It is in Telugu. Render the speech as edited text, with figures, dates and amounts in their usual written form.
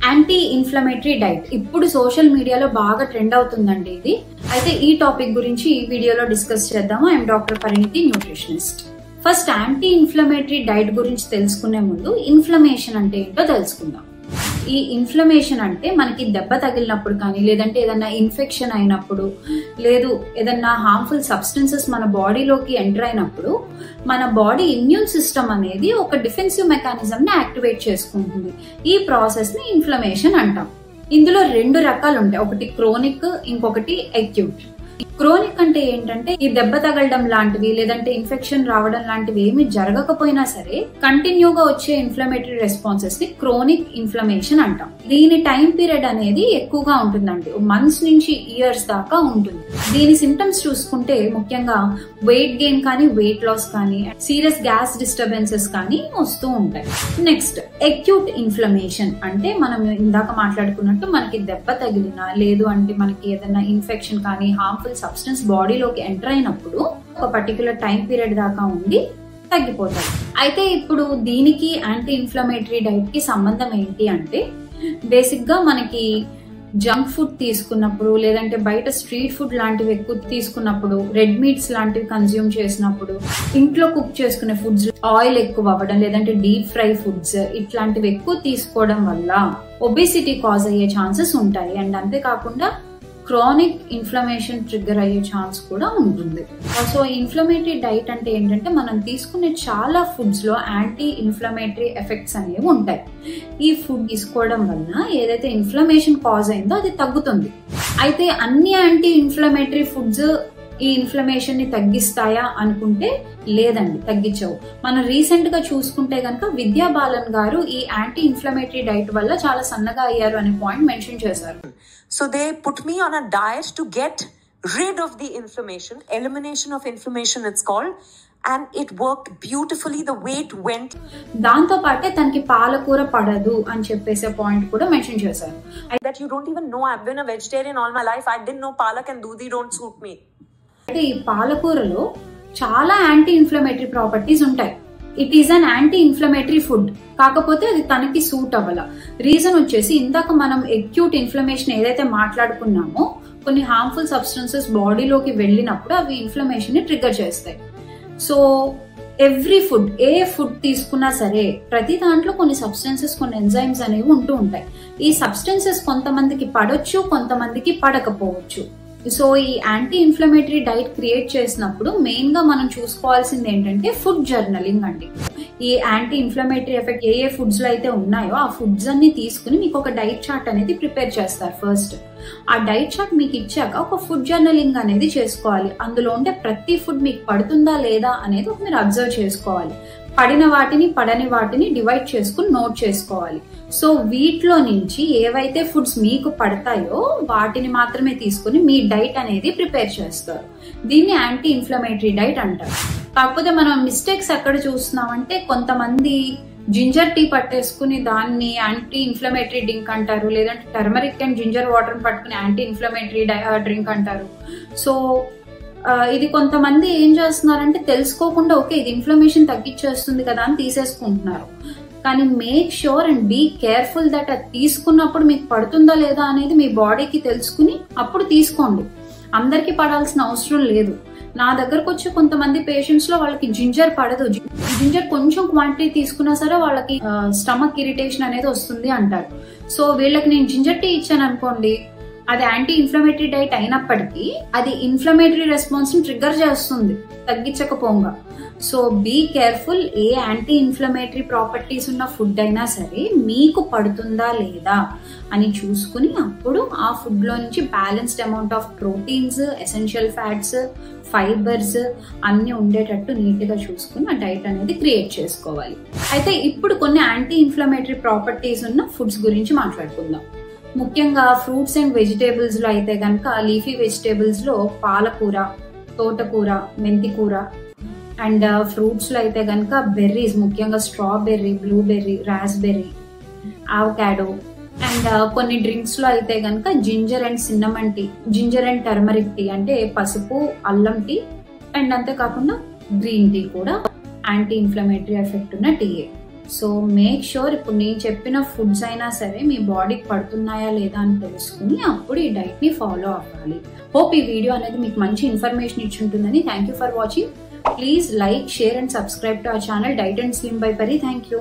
యాంటీ ఇన్ఫ్లమేటరీ డైట్ ఇప్పుడు సోషల్ మీడియాలో బాగా ట్రెండ్ అవుతుందండి ఇది. అయితే ఈ టాపిక్ గురించి ఈ వీడియోలో డిస్కస్ చేద్దాము. ఐఎమ్ డాక్టర్ పరిణితి, nutritionist. First anti inflammatory diet గురించి తెలుసుకునే ముందు ఇన్ఫ్లమేషన్ అంటే ఏంటో తెలుసుకుందాం. ఈ ఇన్ఫ్లమేషన్ అంటే మనకి దెబ్బ తగిలినప్పుడు కానీ, లేదంటే ఏదన్నా ఇన్ఫెక్షన్ అయినప్పుడు, లేదు ఏదన్నా హార్మ్ఫుల్ సబ్స్టెన్సెస్ మన బాడీలోకి ఎంటర్ అయినప్పుడు మన బాడీ ఇమ్యూన్ సిస్టమ్ అనేది ఒక డిఫెన్సివ్ మెకానిజం ని యాక్టివేట్ చేసుకుంటుంది. ఈ ప్రాసెస్ ని ఇన్ఫ్లమేషన్ అంటాం. ఇందులో రెండు రకాలు ఉంటాయి, ఒకటి క్రోనిక్, ఇంకొకటి అక్యూట్. క్రోనిక్ అంటే ఏంటంటే ఈ దెబ్బ తగలడం లాంటివి, లేదంటే ఇన్ఫెక్షన్ రావడం లాంటివి ఏమి జరగకపోయినా సరే కంటిన్యూగా వచ్చే ఇన్ఫ్లమేటరీ రెస్పాన్సెస్ ని క్రోనిక్ ఇన్ఫ్లమేషన్ అంటాం. దీని టైం పీరియడ్ అనేది ఎక్కువగా ఉంటుందండి, మంత్స్ నుంచి ఇయర్స్ దాకా ఉంటుంది. దీని సిమ్టమ్స్ చూసుకుంటే ముఖ్యంగా వెయిట్ గెయిన్ కానీ, వెయిట్ లాస్ కానీ, సీరియస్ గ్యాస్ డిస్టర్బెన్సెస్ కానీ వస్తూ ఉంటాయి. నెక్స్ట్ అక్యూట్ ఇన్ఫ్లమేషన్ అంటే మనం ఇందాక మాట్లాడుకున్నట్టు మనకి దెబ్బ తగిలినా, లేదు అంటే మనకి ఏదైనా ఇన్ఫెక్షన్ కానీ, హార్మ్ఫుల్ సబ్స్టెన్స్ బాడీలోకి ఎంటర్ అయినప్పుడు ఒక పర్టికులర్ టైం పీరియడ్ దాకా ఉండి తగ్గిపోతాయి. అయితే ఇప్పుడు దీనికి యాంటీ ఇన్ఫ్లమేటరీ డైట్ కి సంబంధం ఏంటి అంటే, బేసిక్ గా మనకి జంక్ ఫుడ్ తీసుకున్నప్పుడు, లేదంటే బయట స్ట్రీట్ ఫుడ్ లాంటివి ఎక్కువ తీసుకున్నప్పుడు, రెడ్ మీట్స్ లాంటివి కన్జ్యూమ్ చేసినప్పుడు, ఇంట్లో కుక్ చేసుకునే ఫుడ్స్ ఆయిల్ ఎక్కువ అవ్వడం, లేదంటే డీప్ ఫ్రై ఫుడ్స్ ఇట్లాంటివి ఎక్కువ తీసుకోవడం వల్ల ఒబేసిటీ కాజ్ అయ్యే ఛాన్సెస్ ఉంటాయి. అండ్ అంతేకాకుండా క్రానిక్ ఇన్ఫ్లమేషన్ ట్రిగ్గర్ అయ్యే ఛాన్స్ కూడా ఉంటుంది. సో ఇన్ఫ్లమేటరీ డైట్ అంటే ఏంటంటే మనం తీసుకునే చాలా ఫుడ్స్ లో యాంటీ ఇన్ఫ్లమేటరీ ఎఫెక్ట్స్ అనేవి ఉంటాయి. ఈ ఫుడ్ తీసుకోవడం వలన ఏదైతే ఇన్ఫ్లమేషన్ కాజ్ అయిందో అది తగ్గుతుంది. అయితే అన్ని యాంటీ ఇన్ఫ్లమేటరీ ఫుడ్స్ ఈ ఇన్ఫ్లమేషన్ ని తగ్గిస్తాయా అనుకుంటే లేదండి, తగ్గించవు. మనం రీసెంట్ గా చూసుకుంటే గనక విద్యా బాలన్ గారు ఈ యాంటీ ఇన్ఫ్లమేటరీ డైట్ వల్ల చాలా సన్నగా అయ్యారు అనే పాయింట్ మెన్షన్ చేశారు. So they put me on a diet to get rid of the inflammation, elimination of inflammation it's called, and it worked beautifully. The weight went. దాంతో పాటే తనకి పాలకూర పడదు అని చెప్పేసే పాయింట్ కూడా మెన్షన్ చేశారు. That you don't even know, I've been a vegetarian all my life. I didn't know palak and dudi don't suit me. అయితే ఈ పాలకూరలో చాలా యాంటీ ఇన్ఫ్లమేటరీ ప్రాపర్టీస్ ఉంటాయి. It is an anti inflammatory food, కాకపోతే అది తనకి సూట్ అవ్వాల. రీజన్ వచ్చేసి ఇందాక మనం అక్యూట్ ఇన్ఫ్లమేషన్ ఏదైతే మాట్లాడుకున్నామో, కొన్ని హార్మ్ఫుల్ సబ్స్టెన్సెస్ బాడీలోకి వెళ్ళినప్పుడు అవి ఇన్ఫ్లమేషన్ ని ట్రిగ్గర్ చేస్తాయి. సో ఎవ్రీ ఫుడ్, ఏ ఫుడ్ తీసుకున్నా సరే ప్రతి దాంట్లో కొన్ని సబ్స్టెన్సెస్, కొన్ని ఎంజైమ్స్ అనేవి ఉంటూ ఉంటాయి. ఈ సబ్స్టెన్సెస్ కొంతమందికి పడొచ్చు, కొంతమందికి పడకపోవచ్చు. సో ఈ యాంటీ ఇన్ఫ్లమేటరీ డైట్ క్రియేట్ చేసినప్పుడు మెయిన్ గా మనం చూసుకోవాల్సింది ఏంటంటే ఫుడ్ జర్నలింగ్ అండి. ఈ యాంటీ ఇన్ఫ్లమేటరీ ఎఫెక్ట్ ఏ ఏ ఫుడ్స్ లో అయితే ఉన్నాయో ఆ ఫుడ్స్ అన్ని తీసుకుని మీకు ఒక డైట్ చార్ట్ అనేది ప్రిపేర్ చేస్తారు. ఫస్ట్ ఆ డైట్ చార్ట్ మీకు ఇచ్చాక ఒక ఫుడ్ జర్నలింగ్ అనేది చేసుకోవాలి. అందులో ఉండే ప్రతి ఫుడ్ మీకు పడుతుందా లేదా అనేది మీరు అబ్జర్వ్ చేసుకోవాలి. పడిన వాటిని, పడని వాటిని డివైడ్ చేసుకుని నోట్ చేసుకోవాలి. సో వీటిలో నుంచి ఏవైతే ఫుడ్స్ మీకు పడతాయో వాటిని మాత్రమే తీసుకుని మీ డైట్ అనేది ప్రిపేర్ చేస్తారు. దీన్ని యాంటీ ఇన్ఫ్లమేటరీ డైట్ అంటారు. కాకపోతే మనం మిస్టేక్స్ ఎక్కడ చూస్తున్నామంటే, కొంతమంది జింజర్ టీ పట్టేసుకుని దాన్ని యాంటీ ఇన్ఫ్లమేటరీ డ్రింక్ అంటారు, లేదంటే టర్మరిక్ అండ్ జింజర్ వాటర్ పట్టుకుని యాంటీ ఇన్ఫ్లమేటరీ డ్రింక్ అంటారు. సో ఇది కొంతమంది ఏం చేస్తున్నారంటే తెలుసుకోకుండా ఓకే ఇది ఇన్ఫ్లమేషన్ తగ్గించేస్తుంది కదా అని తీసేసుకుంటున్నారు. కానీ make sure and be careful that అది తీసుకున్నప్పుడు మీకు పడుతుందా లేదా అనేది మీ బాడీకి తెలుసుకుని అప్పుడు తీసుకోండి. అందరికి పడాల్సిన అవసరం లేదు. నా దగ్గరకు వచ్చే కొంతమంది పేషెంట్స్ లో వాళ్ళకి జింజర్ పడదు, జింజర్ కొంచెం క్వాంటిటీ తీసుకున్నా సరే వాళ్ళకి స్టమక్ ఇరిటేషన్ అనేది వస్తుంది అంటారు. సో వీళ్ళకి నేను జింజర్ టీ ఇచ్చాను అనుకోండి, అది యాంటీ ఇన్ఫ్లమేటరీ డైట్ అయినప్పటికీ అది ఇన్ఫ్లమేటరీ రెస్పాన్స్ ని ట్రిగ్గర్ చేస్తుంది తగ్గించకపోగా. So be careful. ఏ యాంటీ ఇన్ఫ్లమేటరీ ప్రాపర్టీస్ ఉన్న ఫుడ్ అయినా సరే మీకు పడుతుందా లేదా అని చూసుకుని అప్పుడు ఆ ఫుడ్ లో నుంచి balanced amount of proteins, essential fats, fibres అన్ని ఉండేటట్టు నీట్ గా చూసుకుని ఆ డైట్ అనేది క్రియేట్ చేసుకోవాలి. అయితే ఇప్పుడు కొన్ని యాంటీ ఇన్ఫ్లమేటరీ ప్రాపర్టీస్ ఉన్న ఫుడ్స్ గురించి మాట్లాడుకుందాం. ముఖ్యంగా ఫ్రూట్స్ అండ్ వెజిటేబుల్స్ లో అయితే కనుక లీఫీ వెజిటేబుల్స్ లో పాలకూర, తోటకూర, మెంతికూర, అండ్ ఫ్రూట్స్ లో అయితే కనుక బెర్రీస్, ముఖ్యంగా strawberry, blueberry, raspberry, avocado, and కొన్ని డ్రింక్స్ లో అయితే కనుక ginger and cinnamon tea, ginger and turmeric tea అంటే పసుపు, అల్లం టీ, అండ్ అంతేకాకుండా గ్రీన్ టీ కూడా యాంటీ ఇన్ఫ్లమేటరీ ఎఫెక్ట్ ఉన్న టీయే. సో మేక్ షూర్ ఇప్పుడు నేను చెప్పిన ఫుడ్స్ అయినా సరే మీ బాడీకి పడుతున్నాయా లేదా అని తెలుసుకుని అప్పుడు ఈ డైట్ ని ఫాలో అవ్వాలి. హోప్ ఈ వీడియో అనేది మీకు మంచి ఇన్ఫర్మేషన్ ఇచ్చి ఉంటుందని. Thank you for watching. Please like, share and subscribe to our channel diet and slim by Pari. Thank you.